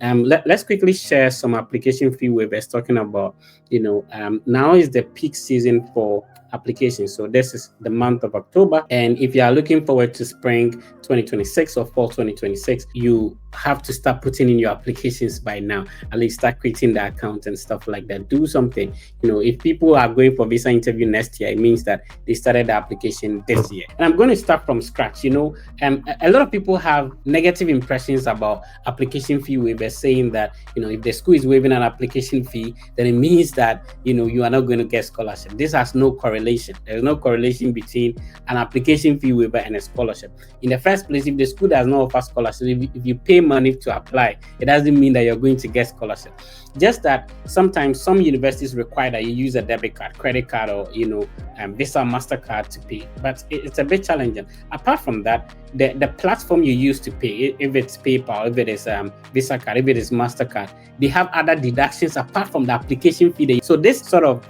Let's quickly share some application fee waivers talking about, now is the peak season for applications. So this is the month of October. And if you are looking forward to spring 2026 or fall 2026, you have to start putting in your applications by now. At least start creating the account and stuff like that. Do something. If people are going for visa interview next year, it means that they started the application this year. And I'm going to start from scratch. A lot of people have negative impressions about application fee waivers, saying that if the school is waiving an application fee, then it means that you are not going to get scholarship. This has no correlation. There's no correlation between an application fee waiver and a scholarship. In the first place, if the school does not offer scholarship, if you pay money to apply, it doesn't mean that you're going to get scholarship. Just that sometimes some universities require that you use a debit card, credit card, or Visa, MasterCard to pay. But it's a bit challenging. Apart from that, the platform you use to pay, if it's PayPal, if it is Visa card, if it is MasterCard, they have other deductions apart from the application fee. So this sort of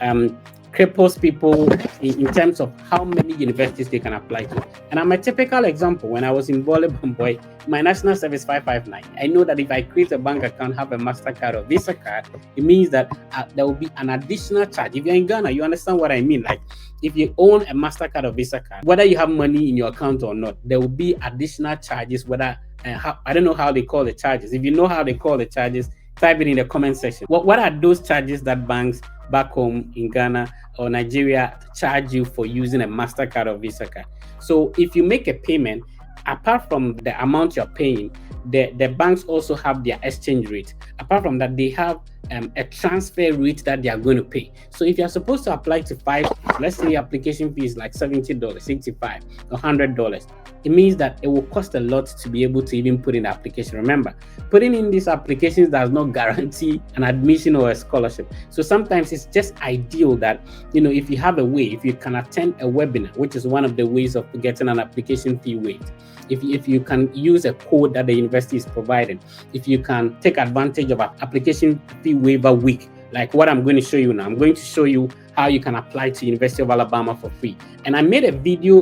cripples people in terms of how many universities they can apply to. And I'm a typical example. When I was in Boy, my national service 559, I know that if I create a bank account, have a MasterCard or Visa card, it means that there will be an additional charge. If you're in Ghana, you understand what I mean. Like, if you own a MasterCard or Visa card, whether you have money in your account or not, there will be additional charges, whether I don't know how they call the charges. If you know how they call the charges, type it in the comment section. What are those charges that banks back home in Ghana or Nigeria charge you for using a MasterCard or Visa card? So if you make a payment, apart from the amount you're paying, the banks also have their exchange rate. Apart from that, they have a transfer rate that they are going to pay. So if you're supposed to apply to 5, let's say the application fee is like $70, $65, or $100, it means that it will cost a lot to be able to even put in the application. Remember, putting in these applications does not guarantee an admission or a scholarship. So sometimes it's just ideal that, if you have a way, if you can attend a webinar, which is one of the ways of getting an application fee waived. If you can use a code that the university is providing, if you can take advantage of an application fee waiver week, like what I'm going to show you now. I'm going to show you how you can apply to University of Alabama for free. And I made a video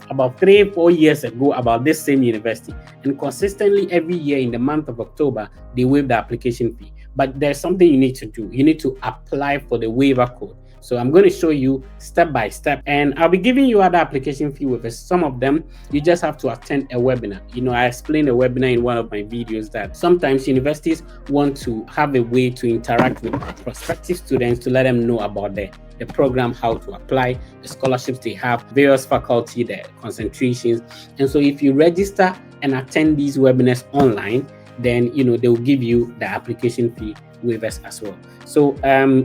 about 3-4 years ago about this same university. And consistently every year in the month of October, they waive the application fee. But there's something you need to do. You need to apply for the waiver code. So I'm going to show you step by step, and I'll be giving you other application fee waivers. Some of them, you just have to attend a webinar. I explained a webinar in one of my videos that sometimes universities want to have a way to interact with prospective students to let them know about the program, how to apply, the scholarships they have, various faculty, the concentrations. And so if you register and attend these webinars online, then they will give you the application fee waivers as well. So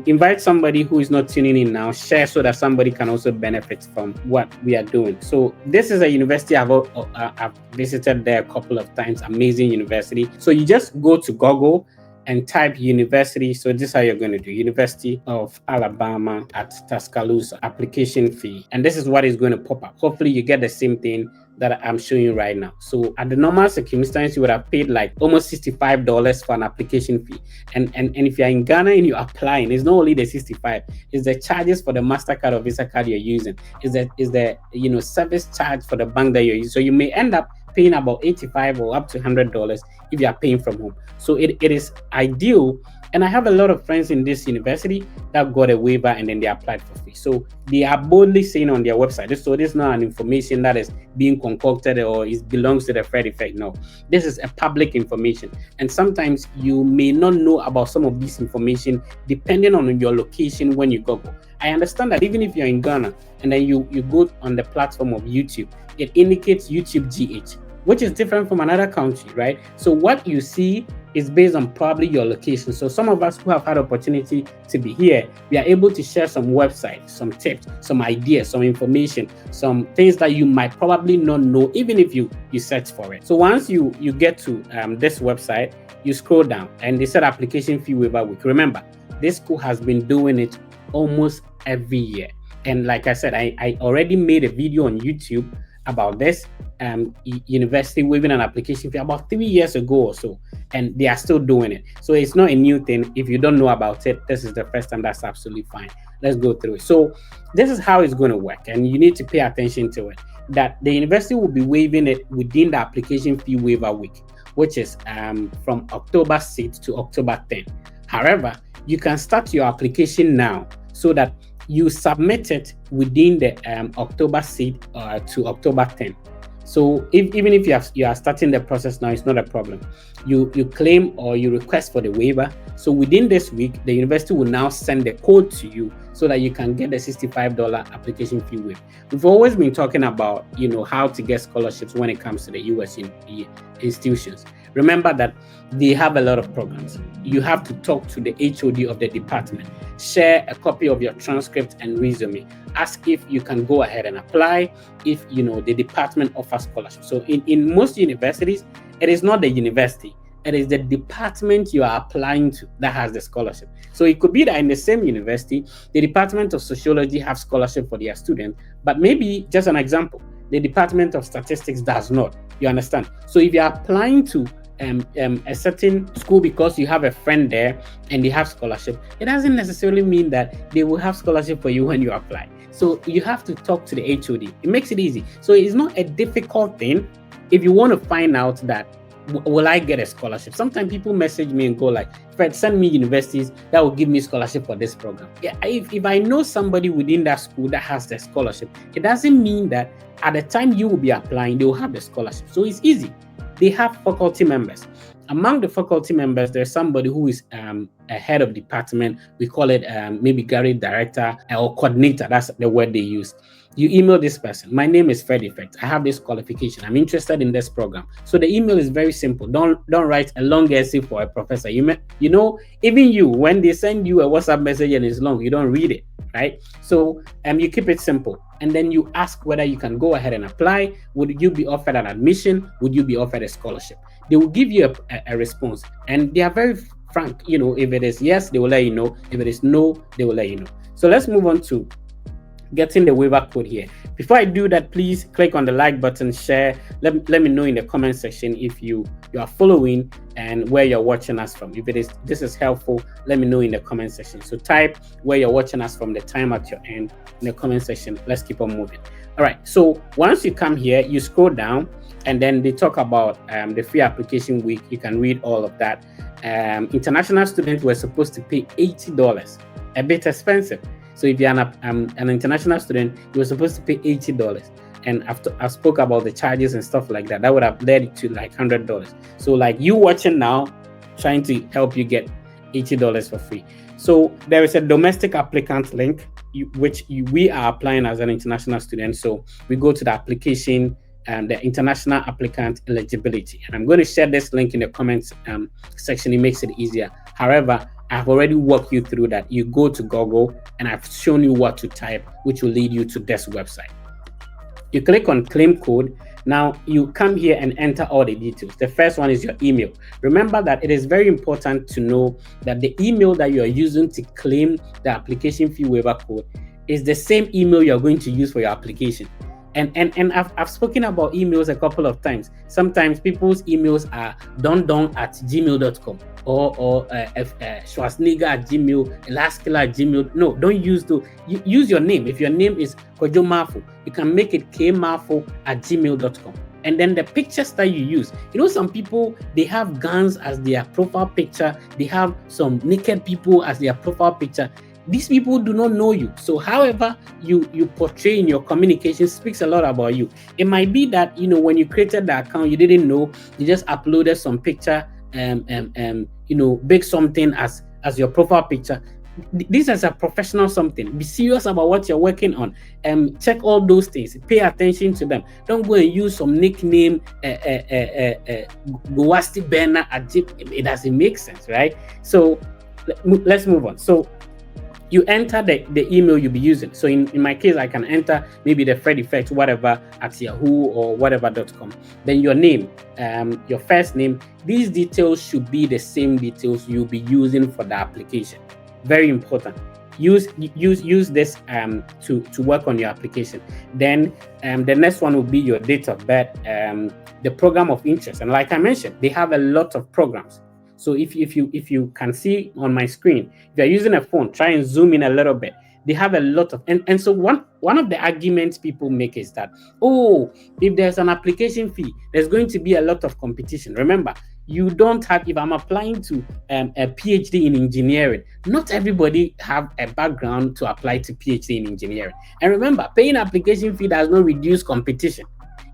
invite somebody who is not tuning in now, share so that somebody can also benefit from what we are doing. So this is a university I've visited there a couple of times. Amazing university. So you just go to Google and type university. So this is how you're going to do: University of Alabama at Tuscaloosa, application fee. And this is what is going to pop up. Hopefully you get the same thing that I'm showing you right now. So at the normal circumstance, you would have paid like almost $65 for an application fee. And if you're in Ghana and you're applying, it's not only the 65, it's the charges for the MasterCard or Visa card you're using. Is the service charge for the bank that you're using. So you may end up paying about $85 or up to $100 if you are paying from home. So it is ideal. And I have a lot of friends in this university that got a waiver and then they applied for free. So they are boldly saying on their website, so this is not an information that is being concocted or it belongs to the Fred effect. No, this is a public information. And sometimes you may not know about some of this information depending on your location when you Google. I understand that even if you're in Ghana and then you go on the platform of YouTube, it indicates YouTube GH, which is different from another country, right? So what you see is based on probably your location. So some of us who have had opportunity to be here, we are able to share some websites, some tips, some ideas, some information, some things that you might probably not know, even if you search for it. So once you get to this website, you scroll down and they said application fee waiver week. Remember, this school has been doing it almost every year. And like I said, I already made a video on YouTube about this university waiving an application fee about 3 years ago or so, and they are still doing it. So it's not a new thing. If you don't know about it, this is the first time. That's absolutely fine. Let's go through it. So this is how it's going to work, and you need to pay attention to it, that the university will be waiving it within the application fee waiver week. which is from October 6th to October 10th. However, you can start your application now so that you submit it within the October 6th to October 10th. So even if you are starting the process now, it's not a problem. You claim or you request for the waiver. So within this week, the university will now send the code to you so that you can get the $65 application fee waiver. We've always been talking about how to get scholarships when it comes to the US institutions. Remember that they have a lot of programs. You have to talk to the HOD of the department, share a copy of your transcript and resume, ask if you can go ahead and apply, if the department offers scholarship. So in most universities, it is not the university, it is the department you are applying to that has the scholarship. So it could be that in the same university, the Department of Sociology have scholarship for their students, but maybe, just an example, the Department of Statistics does not. You understand? So if you are applying to a certain school because you have a friend there and they have scholarship, it doesn't necessarily mean that they will have scholarship for you when you apply. So you have to talk to the HOD. It makes it easy. So it's not a difficult thing if you want to find out that, will I get a scholarship? Sometimes people message me and go like, Fred, send me universities that will give me scholarship for this program. Yeah, if I know somebody within that school that has the scholarship, it doesn't mean that at the time you will be applying, they will have the scholarship. So it's easy. They have faculty members. Among the faculty members, there's somebody who is a head of department. We call it maybe Gary director or coordinator. That's the word they use. You email this person. My name is Fred Effect. I have this qualification. I'm interested in this program. So the email is very simple. Don't write a long essay for a professor. Even you, when they send you a WhatsApp message and it's long, you don't read it, right? So you keep it simple. And then you ask whether you can go ahead and apply. Would you be offered an admission? Would you be offered a scholarship? They will give you a response. And they are very frank. If it is yes, they will let you know. If it is no, they will let you know. So let's move on to getting the waiver code here. Before I do that, please click on the like button, share. Let me know in the comment section if you are following and where you're watching us from. If this is helpful, let me know in the comment section. So type where you're watching us from, the time at your end in the comment section. Let's keep on moving. All right. So once you come here, you scroll down and then they talk about the free application week. You can read all of that. International students were supposed to pay $80, a bit expensive. So if you're an international student, you were supposed to pay $80. And after I spoke about the charges and stuff like that, that would have led to like $100. So like you watching now, trying to help you get $80 for free. So there is a domestic applicant link, we are applying as an international student. So we go to the application and the international applicant eligibility. And I'm going to share this link in the comments section. It makes it easier. However, I've already walked you through that. You go to Google and I've shown you what to type, which will lead you to this website. You click on claim code. Now you come here and enter all the details. The first one is your email. Remember that it is very important to know that the email that you are using to claim the application fee waiver code is the same email you're going to use for your application. And I've spoken about emails a couple of times. Sometimes people's emails are dondon@gmail.com or Schwarzenegger at Gmail, Elaskila at Gmail. No, don't use those. Use your name. If your name is Kojo Mafo, you can make it kmafo@gmail.com. And then the pictures that you use. Some people, they have guns as their profile picture. They have some naked people as their profile picture. These people do not know you. So however you portray in your communication speaks a lot about you. It might be that, when you created the account, you didn't know, you just uploaded some picture, big something as your profile picture. This is a professional something. Be serious about what you're working on. Check all those things. Pay attention to them. Don't go and use some nickname, Gowasti Bena at Gmail. It doesn't make sense, right? So let's move on. So you enter the email you'll be using. So in my case, I can enter maybe the Fred Effect, whatever, at Yahoo or whatever.com. Then your name, your first name. These details should be the same details you'll be using for the application. Very important. Use this to work on your application. Then the next one will be your date of birth, the program of interest. And like I mentioned, they have a lot of programs. So if you can see on my screen, if you're using a phone, try and zoom in a little bit. they have a lot of, and so one of the arguments people make is that, oh, if there's an application fee, there's going to be a lot of competition. Remember, you don't have, if I'm applying to a PhD in engineering, not everybody have a background to apply to PhD in engineering. And remember, paying application fee does not reduce competition.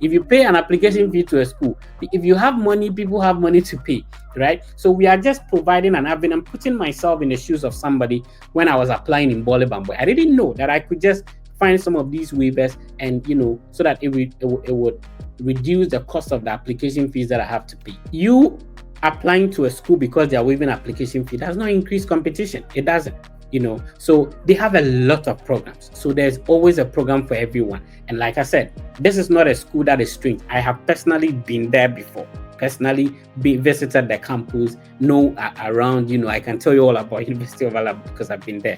If you pay an application fee to a school, if you have money, people have money to pay, right? So we are just providing an avenue. I'm putting myself in the shoes of somebody when I was applying in Bole Bamboy. I didn't know that I could just find some of these waivers and, so that it would reduce the cost of the application fees that I have to pay. You applying to a school because they are waiving application fee does not increase competition. It doesn't. So they have a lot of programs. So there's always a program for everyone. And like I said, this is not a school that is strange. I have personally been there before. Personally visited the campus, know around, I can tell you all about University of Alabama because I've been there,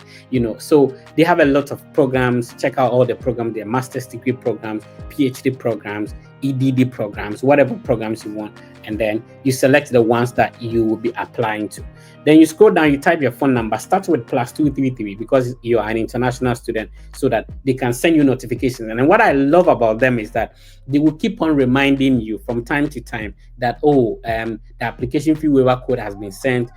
so they have a lot of programs. Check out all the programs, their master's degree programs, PhD programs, EDD programs, whatever programs you want. And then you select the ones that you will be applying to. Then you scroll down, you type your phone number, start with +233 because you are an international student, so that they can send you notifications. And then what I love about them is that they will keep on reminding you from time to time that, the application fee waiver code has been sent.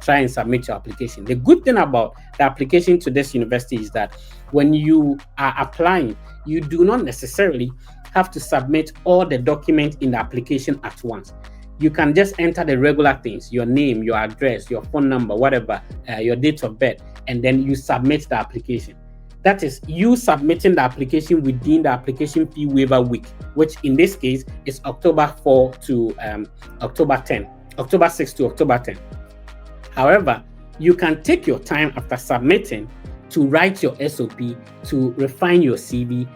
Try and submit your application. The good thing about the application to this university is that when you are applying, you do not necessarily have to submit all the documents in the application at once. You can just enter the regular things, your name, your address, your phone number, whatever, your date of birth, and then you submit the application. That is you submitting the application within the application fee waiver week, which in this case is October 4 to October 10, October 6 to October 10. However, you can take your time after submitting to write your SOP, to refine your CV,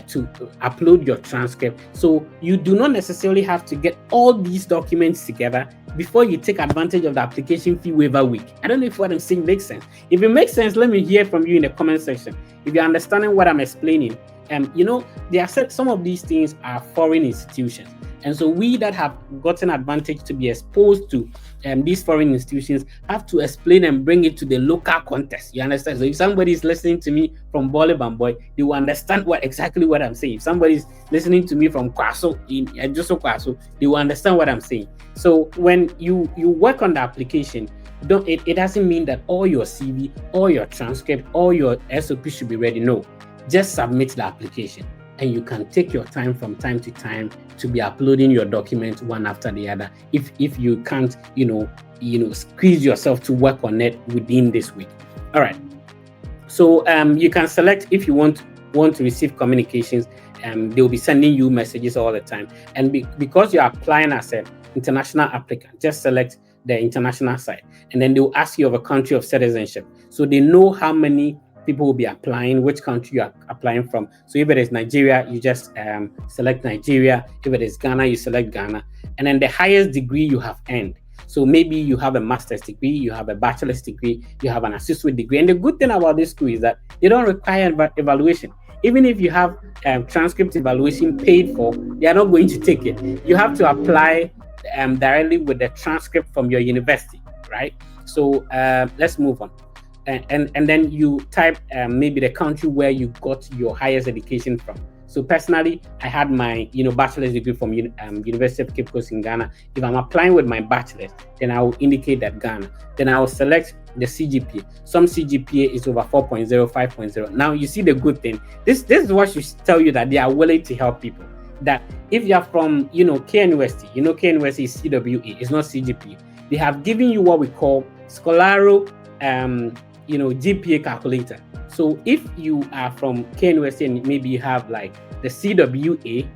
to upload your transcript. So you do not necessarily have to get all these documents together before you take advantage of the application fee waiver week. I don't know if what I'm saying makes sense. If it makes sense, let me hear from you in the comment section. If you're understanding what I'm explaining, there are some of these things are foreign institutions. And so we that have gotten advantage to be exposed to these foreign institutions have to explain and bring it to the local context. You understand? So if somebody is listening to me from Bole Bamboy, they will understand exactly what I'm saying. If somebody is listening to me from Kwaso, in Joso Kwaso, they will understand what I'm saying. So when you work on the application, it doesn't mean that all your CV, all your transcript, all your SOP should be ready. No, just submit the application. And you can take your time from time to time to be uploading your documents one after the other. If you can't, squeeze yourself to work on it within this week. All right. So you can select if you want to receive communications. They'll be sending you messages all the time. And because you're applying as an international applicant, just select the international side, and then they'll ask you of a country of citizenship. So they know how many people will be applying, which country you are applying from. So if it is Nigeria, you just select Nigeria. If it is Ghana, you select Ghana. And then the highest degree you have earned. So maybe you have a master's degree, you have a bachelor's degree, you have an associate degree. And the good thing about this school is that they don't require evaluation. Even if you have transcript evaluation paid for, they are not going to take it. You have to apply directly with the transcript from your university, right? So let's move on. And then you type maybe the country where you got your highest education from. So personally, I had my bachelor's degree from University of Cape Coast in Ghana. If I'm applying with my bachelor's, then I will indicate that Ghana. Then I will select the CGPA. Some CGPA is over 4.0, 5.0. Now you see the good thing. This is what should tell you that they are willing to help people. That if you are from KNUST, KNUST is CWA, it's not CGPA. They have given you what we call Scholaro GPA calculator. So if you are from KNUST and maybe you have like the CWA,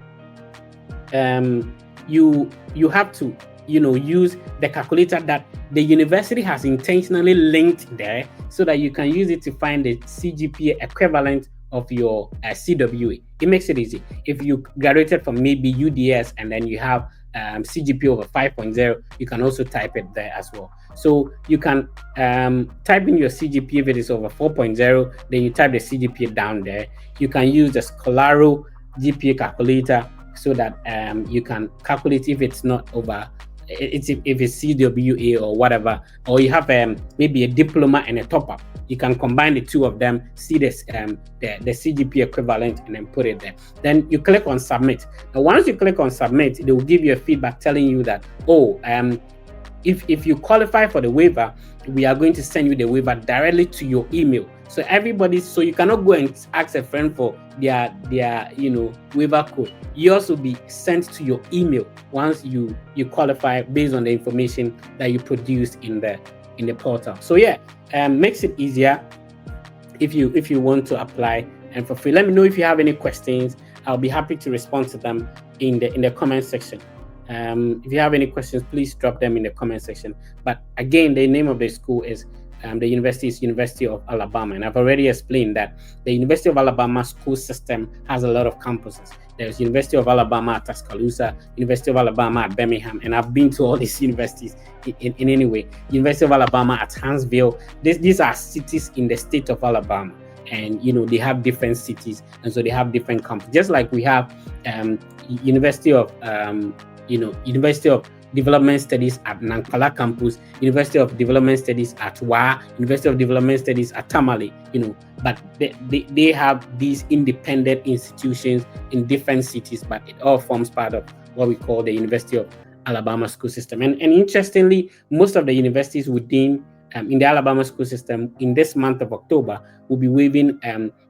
you have to use the calculator that the university has intentionally linked there, so that you can use it to find the CGPA equivalent of your CWA. It makes it easy. If you graduated from maybe UDS and then you have CGPA over 5.0, you can also type it there as well. So you can type in your CGPA if it is over 4.0, then you type the CGPA down there. You can use the Scholaro GPA calculator so that you can calculate if it's not over it's if it's CWA or whatever, or you have maybe a diploma and a top up, you can combine the two of them, see this the CGP equivalent, and then put it there. Then you click on submit. Now once you click on submit, they will give you a feedback telling you that, oh, if you qualify for the waiver, we are going to send you the waiver directly to your email. So so you cannot go and ask a friend for their waiver code. Yours will be sent to your email once you qualify based on the information that you produced in the portal. So yeah, makes it easier if you want to apply and for free. Let me know if you have any questions. I'll be happy to respond to them in the comment section. If you have any questions, please drop them in the comment section. But again, the name of the school is the university is University of Alabama, and I've already explained that the University of Alabama school system has a lot of campuses. There's University of Alabama at Tuscaloosa, University of Alabama at Birmingham, and I've been to all these universities in any way. University of Alabama at Huntsville. These are cities in the state of Alabama, and they have different cities, and so they have different campuses. Just like we have University of Development Studies at Nankala campus, University of Development Studies at Wa, University of Development Studies at Tamale, but they have these independent institutions in different cities, but it all forms part of what we call the University of Alabama school system. And interestingly, most of the universities within in the Alabama school system in this month of October will be waiving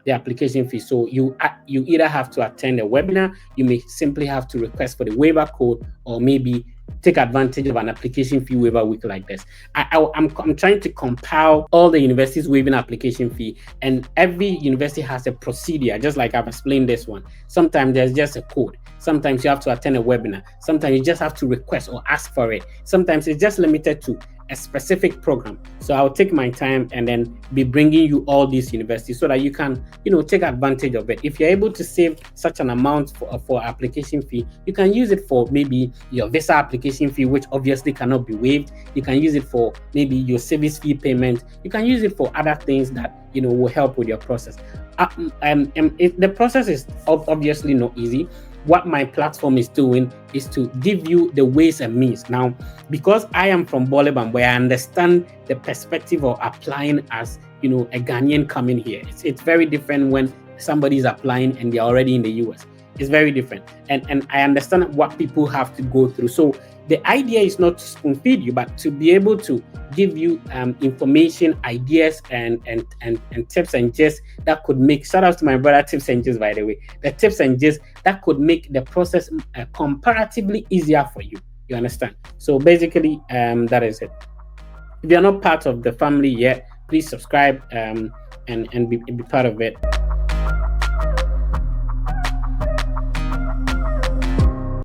the application fee. So you either have to attend a webinar, you may simply have to request for the waiver code, or maybe take advantage of an application fee waiver week like this. I'm trying to compile all the universities waiving application fee, and every university has a procedure, just like I've explained this one. Sometimes there's just a code. Sometimes you have to attend a webinar. Sometimes you just have to request or ask for it. Sometimes it's just limited to a specific program. So I'll take my time and then be bringing you all these universities so that you can, take advantage of it. If you're able to save such an amount for application fee, you can use it for maybe your visa application fee, which obviously cannot be waived. You can use it for maybe your service fee payment. You can use it for other things that will help with your process. The process is obviously not easy. What my platform is doing is to give you the ways and means. Now, because I am from Bolibam, where I understand the perspective of applying as a Ghanaian coming here. It's very different when somebody is applying and they're already in the US. It's very different, and I understand what people have to go through. So the idea is not to spoon feed you, but to be able to give you information, ideas, and tips and gist that could make. Shout out to my brother Tips and Gist, by the way. The tips and gist that could make the process comparatively easier for you. You understand? So basically, that is it. If you're not part of the family yet, please subscribe and be part of it.